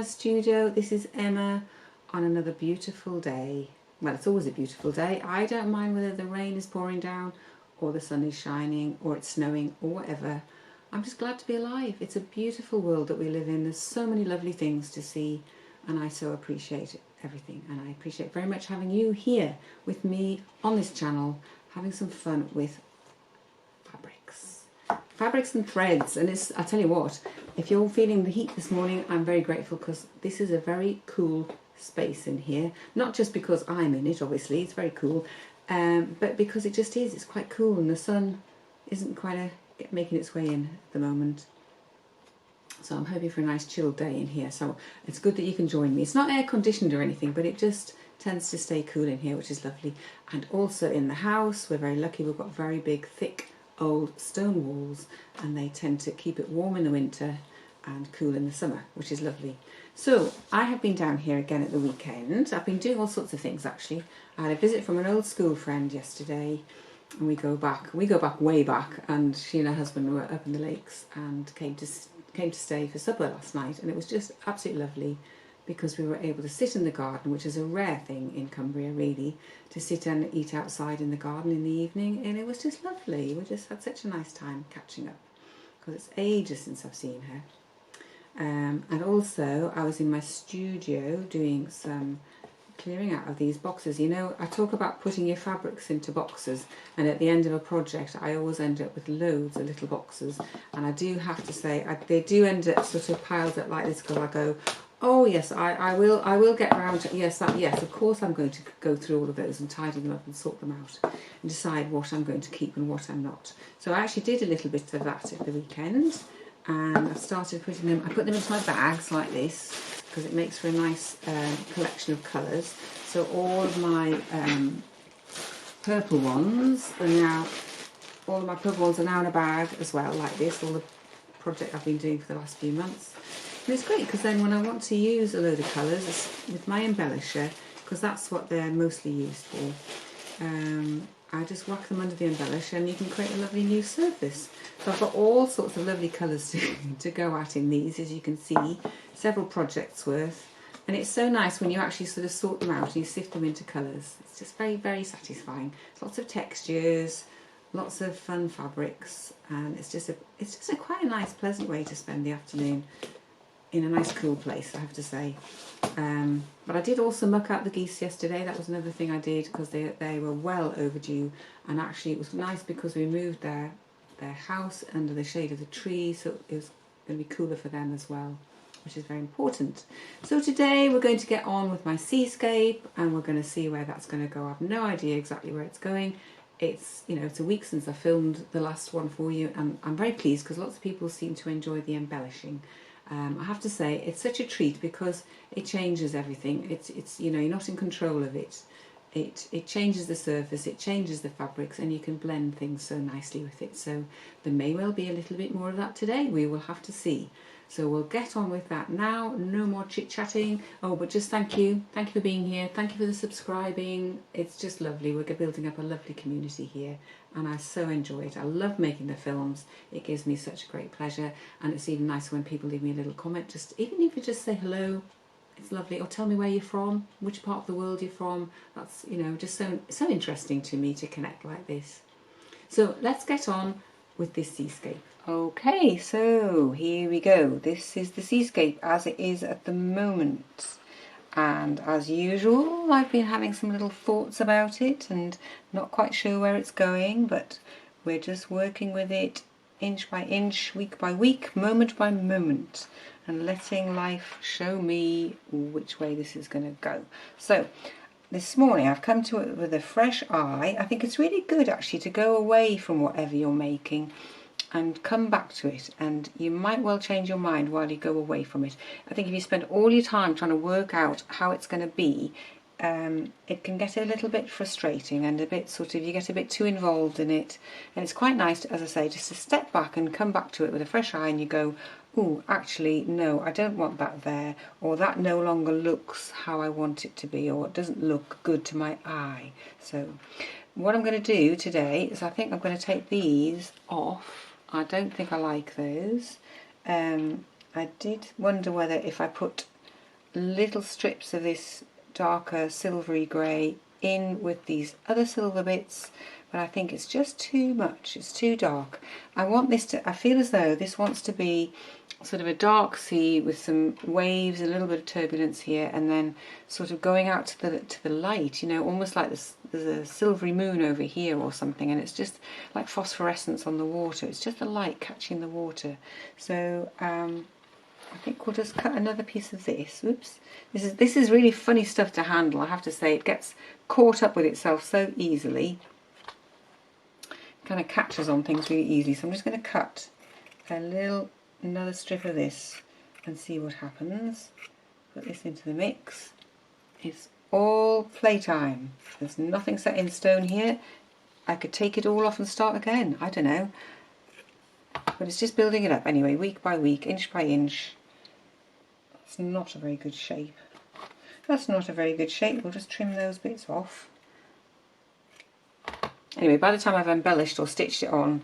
studio. This is Emma on another beautiful day. Well, it's always a beautiful day. I don't mind whether the rain is pouring down or the sun is shining or it's snowing or whatever. I'm just glad to be alive. It's a beautiful world that we live in. There's so many lovely things to see, and I so appreciate everything. And I appreciate very much having you here with me on this channel, having some fun with fabrics and threads. And I'll tell you what, if you're feeling the heat this morning, I'm very grateful because this is a very cool space in here. Not just because I'm in it, obviously, it's very cool, but because it just is. It's quite cool, and the sun isn't quite making its way in at the moment. So I'm hoping for a nice chilled day in here. So it's good that you can join me. It's not air conditioned or anything, but it just tends to stay cool in here, which is lovely. And also in the house, we're very lucky. We've got very big, thick, old stone walls, and they tend to keep it warm in the winter and cool in the summer, which is lovely. So I have been down here again at the weekend. I've been doing all sorts of things actually. I had a visit from an old school friend yesterday, and we go back way back, and she and her husband were up in the lakes and came to stay for supper last night, and it was just absolutely lovely because we were able to sit in the garden, which is a rare thing in Cumbria really, to sit and eat outside in the garden in the evening, and it was just lovely. We just had such a nice time catching up because it's ages since I've seen her. And also I was in my studio doing some clearing out of these boxes. You know, I talk about putting your fabrics into boxes, and at the end of a project I always end up with loads of little boxes, and I do have to say they do end up sort of piled up like this because I go, oh yes, I will get around to, yes, of course I'm going to go through all of those and tidy them up and sort them out and decide what I'm going to keep and what I'm not. So I actually did a little bit of that at the weekend, and I started putting them, I put them into my bags like this because it makes for a nice collection of colours. So all of my purple ones are now, in a bag as well, like this, all the project I've been doing for the last few months. And it's great because then when I want to use a load of colours with my embellisher, because that's what they're mostly used for, I just whack them under the embellisher and you can create a lovely new surface. So I've got all sorts of lovely colours to go at in these, as you can see, several projects worth. And it's so nice when you actually sort of sort them out and you sift them into colours. It's just very, very satisfying. Lots of textures, lots of fun fabrics, and it's just quite a nice, pleasant way to spend the afternoon in a nice cool place, I have to say. But I did also muck out the geese yesterday. That was another thing I did because they were well overdue, and actually it was nice because we moved their house under the shade of the tree, so it was going to be cooler for them as well, which is very important. So today we're going to get on with my seascape, and we're going to see where that's going to go. I have no idea exactly where it's going. It's a week since I filmed the last one for you, and I'm very pleased because lots of people seem to enjoy the embellishing. I have to say it's such a treat because it changes everything. It's you're not in control of it. It changes the surface, it changes the fabrics, and you can blend things so nicely with it. So there may well be a little bit more of that today. We will have to see. So we'll get on with that now. No more chit-chatting. Oh, but just thank you for being here. Thank you for the subscribing. It's just lovely. We're building up a lovely community here, and I so enjoy it. I love making the films. It gives me such a great pleasure, and it's even nicer when people leave me a little comment. Even if you just say hello, it's lovely. Or tell me where you're from, which part of the world you're from. That's just so interesting to me to connect like this. So let's get on with this seascape. Okay, so here we go. This is the seascape as it is at the moment, and as usual I've been having some little thoughts about it and not quite sure where it's going, but we're just working with it inch by inch, week by week, moment by moment, and letting life show me which way this is going to go. So this morning I've come to it with a fresh eye. I think it's really good actually to go away from whatever you're making and come back to it, and you might well change your mind while you go away from it. I think if you spend all your time trying to work out how it's going to be, it can get a little bit frustrating and a bit you get a bit too involved in it, and it's quite nice, as I say, just to step back and come back to it with a fresh eye, and you go, oh, actually no, I don't want that there, or that no longer looks how I want it to be, or it doesn't look good to my eye. So what I'm going to do today is I think I'm going to take these off. I don't think I like those. I did wonder whether if I put little strips of this darker silvery grey in with these other silver bits, but I think it's just too much, it's too dark. I want this to, I feel as though this wants to be sort of a dark sea with some waves, a little bit of turbulence here, and then sort of going out to the light, you know, almost like there's a silvery moon over here or something, and it's just like phosphorescence on the water. It's just the light catching the water. So I think we'll just cut another piece of this. Oops, this is really funny stuff to handle, I have to say. It gets caught up with itself so easily. It kind of catches on things really easily. So I'm just going to cut another strip of this and see what happens. Put this into the mix. It's all playtime. There's nothing set in stone here. I could take it all off and start again. I don't know. But it's just building it up anyway, week by week, inch by inch. That's not a very good shape. That's not a very good shape. We'll just trim those bits off. Anyway, by the time I've embellished or stitched it on,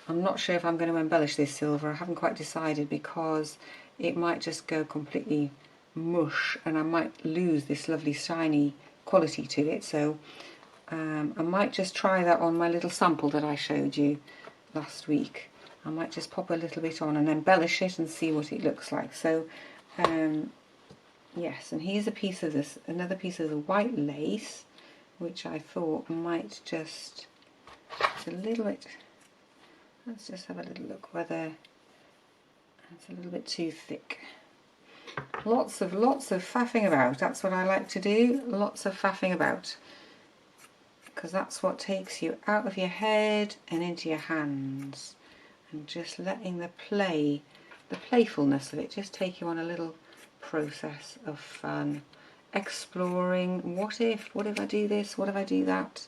I'm not sure if I'm going to embellish this silver. I haven't quite decided, because it might just go completely mush and I might lose this lovely shiny quality to it. So I might just try that on my little sample that I showed you last week. I might just pop a little bit on and embellish it and see what it looks like. So yes, and here's a piece of this, another piece of the white lace, which I thought might just, it's a little bit, let's just have a little look whether it's a little bit too thick. Lots of faffing about. That's what I like to do. Lots of faffing about, because that's what takes you out of your head and into your hands, and just letting the playfulness of it just take you on a little process of fun, exploring. What if I do this? What if I do that?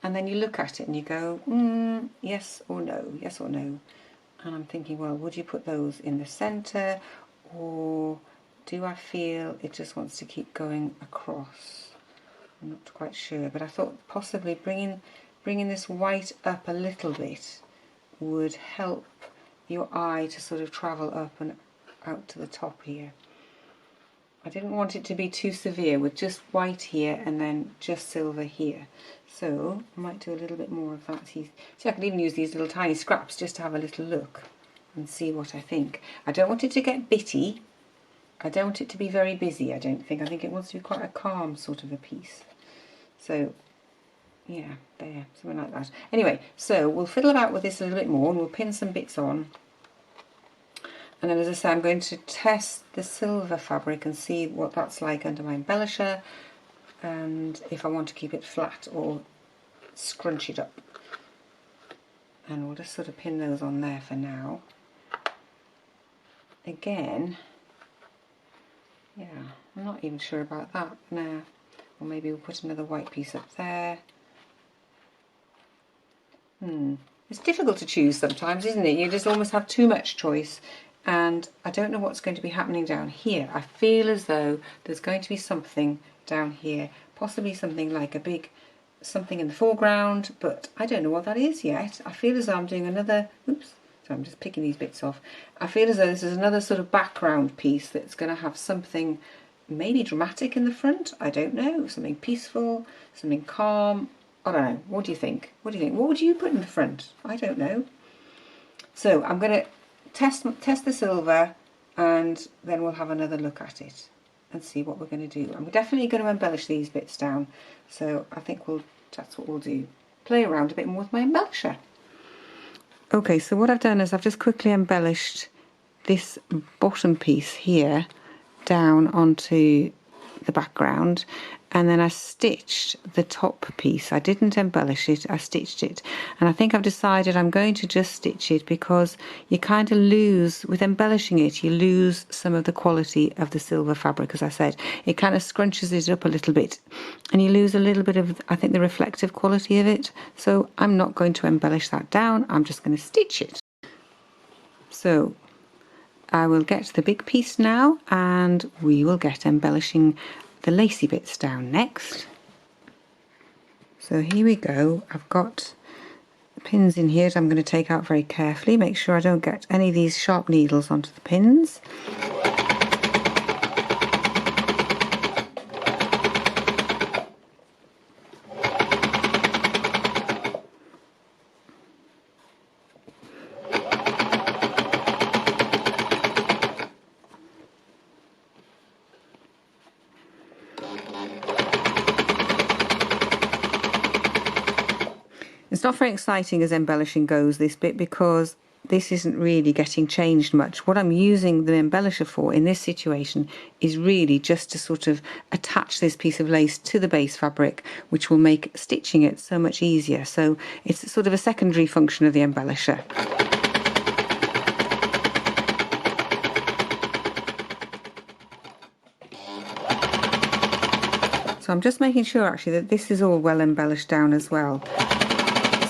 And then you look at it and you go, yes or no, yes or no. And I'm thinking, well, would you put those in the centre, or do I feel it just wants to keep going across? I'm not quite sure, but I thought possibly bringing this white up a little bit would help your eye to sort of travel up and out to the top here. I didn't want it to be too severe with just white here and then just silver here. So I might do a little bit more of that. See, I can even use these little tiny scraps just to have a little look and see what I think. I don't want it to get bitty. I don't want it to be very busy, I don't think. I think it wants to be quite a calm sort of a piece. So yeah, there, something like that. Anyway, so we'll fiddle about with this a little bit more and we'll pin some bits on. And then, as I say, I'm going to test the silver fabric and see what that's like under my embellisher, and if I want to keep it flat or scrunch it up. And we'll just sort of pin those on there for now. Again, yeah, I'm not even sure about that now. Or maybe we'll put another white piece up there. It's difficult to choose sometimes, isn't it? You just almost have too much choice. And I don't know what's going to be happening down here. I feel as though there's going to be something down here, possibly something like a big something in the foreground, but I don't know what that is yet. I feel as though I'm doing another, oops, so I'm just picking these bits off. I feel as though this is another sort of background piece that's going to have something maybe dramatic in the front. I don't know, something peaceful, something calm. I don't know. What do you think? What do you think? What would you put in the front? I don't know. So I'm going to test the silver, and then we'll have another look at it and see what we're going to do. And we're definitely going to embellish these bits down, so I think that's what we'll do. Play around a bit more with my embellisher. Okay, so what I've done is I've just quickly embellished this bottom piece here down onto the background, and then I stitched the top piece. I didn't embellish it, I stitched it. And I think I've decided I'm going to just stitch it, because you kind of lose, with embellishing it, you lose some of the quality of the silver fabric. As I said, it kind of scrunches it up a little bit, and you lose a little bit of, I think, the reflective quality of it. So I'm not going to embellish that down, I'm just going to stitch it. So I will get the big piece now, and we will get embellishing the lacy bits down next. So here we go. I've got the pins in here that I'm going to take out very carefully, make sure I don't get any of these sharp needles onto the pins. it's not very exciting as embellishing goes, this bit, because this isn't really getting changed much. What I'm using the embellisher for in this situation is really just to sort of attach this piece of lace to the base fabric, which will make stitching it so much easier. So it's sort of a secondary function of the embellisher. So I'm just making sure actually that this is all well embellished down as well,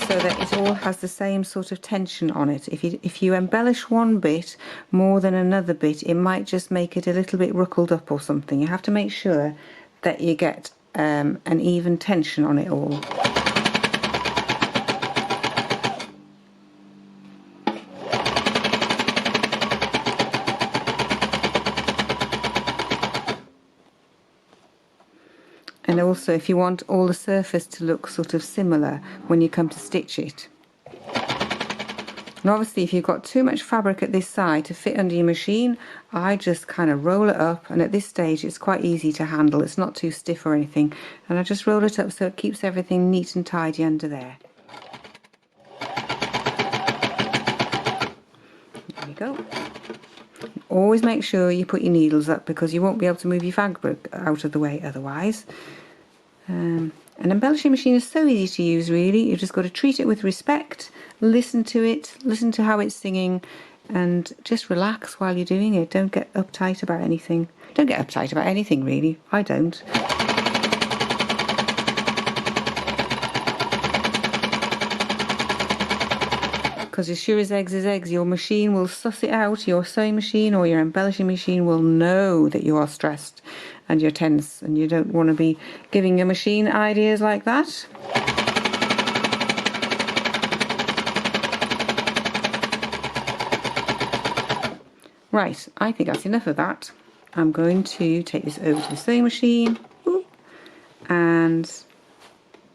so that it all has the same sort of tension on it. If you embellish one bit more than another bit, it might just make it a little bit ruckled up or something. You have to make sure that you get an even tension on it all. And also, if you want all the surface to look sort of similar when you come to stitch it. And obviously, if you've got too much fabric at this side to fit under your machine, I just kind of roll it up, and at this stage it's quite easy to handle. It's not too stiff or anything, and I just roll it up so it keeps everything neat and tidy under there. There we go. Always make sure you put your needles up, because you won't be able to move your fabric out of the way otherwise. An embellishing machine is so easy to use, really. You've just got to treat it with respect, listen to it, listen to how it's singing, and just relax while you're doing it. Don't get uptight about anything. Don't get uptight about anything, really. I don't. Because as sure as eggs is eggs, your machine will suss it out. Your sewing machine or your embellishing machine will know that you are stressed and you're tense, and you don't want to be giving your machine ideas like that. Right, I think that's enough of that. I'm going to take this over to the sewing machine and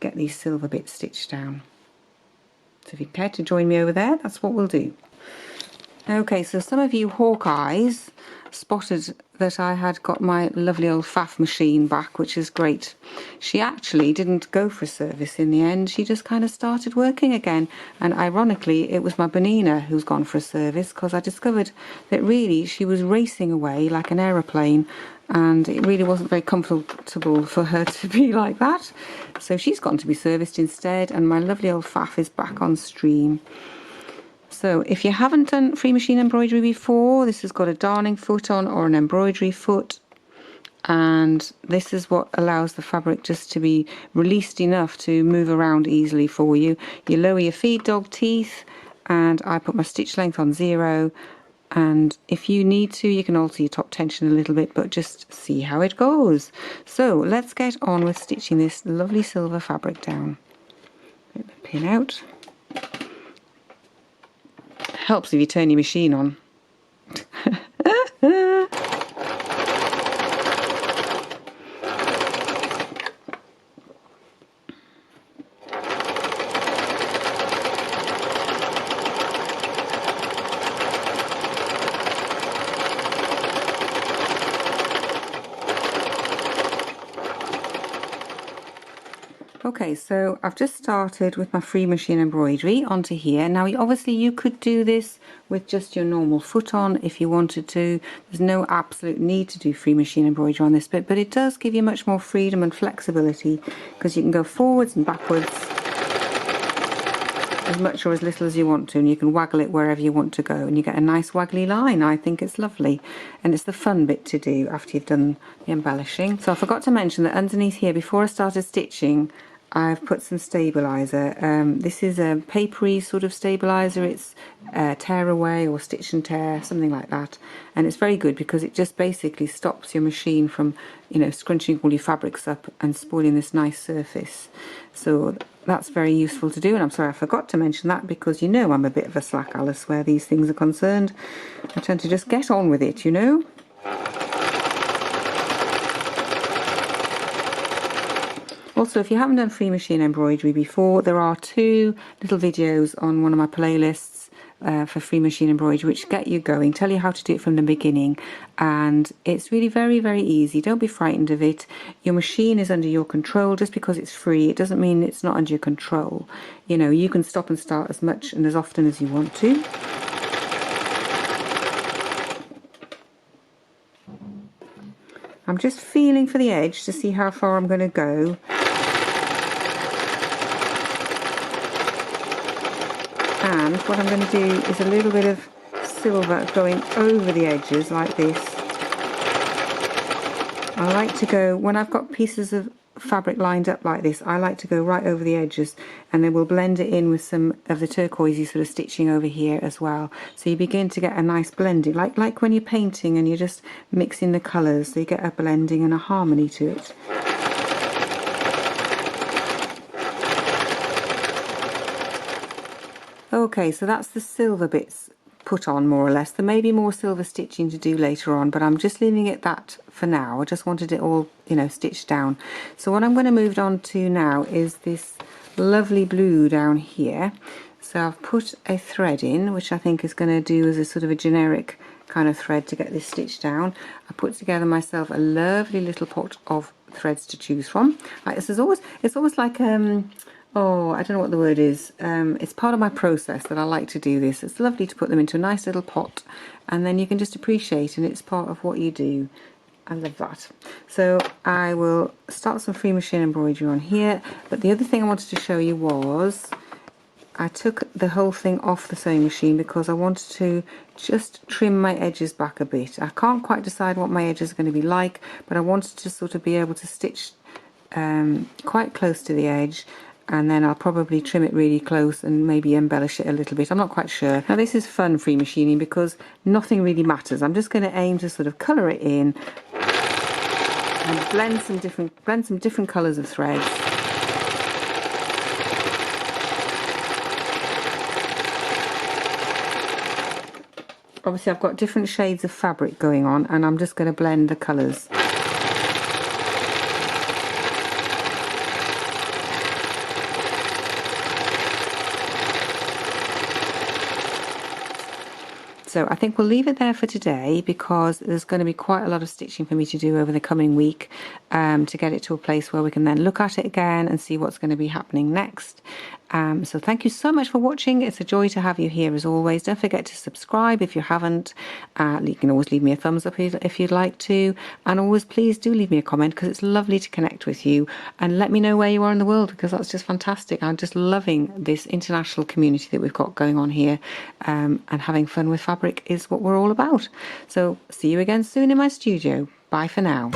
get these silver bits stitched down. So if you care to join me over there, that's what we'll do. Okay, so some of you hawk-eyes spotted that I had got my lovely old faff machine back, which is great. She actually didn't go for a service in the end. She just kind of started working again. And ironically, it was my Bonina who's gone for a service, because I discovered that really she was racing away like an aeroplane, and it really wasn't very comfortable for her to be like that. So she's gone to be serviced instead, and my lovely old faff is back on stream. So if you haven't done free machine embroidery before, this has got a darning foot on or an embroidery foot, and this is what allows the fabric just to be released enough to move around easily for you. You lower your feed dog teeth, and I put my stitch length on 0, and if you need to, you can alter your top tension a little bit, but just see how it goes. So let's get on with stitching this lovely silver fabric down. Get the pin out. Helps if you turn your machine on. Okay, so I've just started with my free machine embroidery onto here. Now obviously you could do this with just your normal foot on if you wanted to. There's no absolute need to do free machine embroidery on this bit, but it does give you much more freedom and flexibility, because you can go forwards and backwards as much or as little as you want to, and you can waggle it wherever you want to go, and you get a nice waggly line. I think it's lovely, and it's the fun bit to do after you've done the embellishing. So I forgot to mention that underneath here, before I started stitching, I've put some stabiliser. This is a papery sort of stabiliser. It's tear away or stitch and tear, something like that. And it's very good because it just basically stops your machine from, you know, scrunching all your fabrics up and spoiling this nice surface. So that's very useful to do. And I'm sorry I forgot to mention that, because you know I'm a bit of a slack Alice where these things are concerned. I tend to just get on with it, you know. Also, if you haven't done free machine embroidery before, there are 2 little videos on one of my playlists for free machine embroidery, which get you going, tell you how to do it from the beginning, and it's really very, very easy. Don't be frightened of it. Your machine is under your control. Just because it's free, it doesn't mean it's not under your control. You know, you can stop and start as much and as often as you want to. I'm just feeling for the edge to see how far I'm going to go. And what I'm going to do is a little bit of silver going over the edges like this. I like to go, when I've got pieces of fabric lined up like this, I like to go right over the edges, and then we'll blend it in with some of the turquoisey sort of stitching over here as well. So you begin to get a nice blending, like when you're painting and you're just mixing the colours, so you get a blending and a harmony to it. Okay, so that's the silver bits put on more or less. There may be more silver stitching to do later on, but I'm just leaving it that for now. I just wanted it all, you know, stitched down. So what I'm going to move on to now is this lovely blue down here. So I've put a thread in, which I think is going to do as a sort of a generic kind of thread to get this stitched down. I put together myself a lovely little pot of threads to choose from. It's almost like oh, I don't know what the word is. It's part of my process that I like to do this. It's lovely to put them into a nice little pot, and then you can just appreciate, and it's part of what you do. I love that. So I will start some free machine embroidery on here, but the other thing I wanted to show you was I took the whole thing off the sewing machine because I wanted to just trim my edges back a bit. I can't quite decide what my edges are going to be like, but I wanted to sort of be able to stitch quite close to the edge, and then I'll probably trim it really close and maybe embellish it a little bit. I'm not quite sure. Now this is fun free machining because nothing really matters. I'm just going to aim to sort of colour it in and blend some different colours of threads. Obviously I've got different shades of fabric going on, and I'm just going to blend the colours. So I think we'll leave it there for today because there's going to be quite a lot of stitching for me to do over the coming week to get it to a place where we can then look at it again and see what's going to be happening next. So thank you so much for watching. It's a joy to have you here as always. Don't forget to subscribe if you haven't. You can always leave me a thumbs up if you'd like to, and always please do leave me a comment because it's lovely to connect with you and let me know where you are in the world, because that's just fantastic. I'm just loving this international community that we've got going on here, and having fun with fabric is what we're all about. So see you again soon in my studio. Bye for now.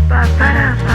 Ba ba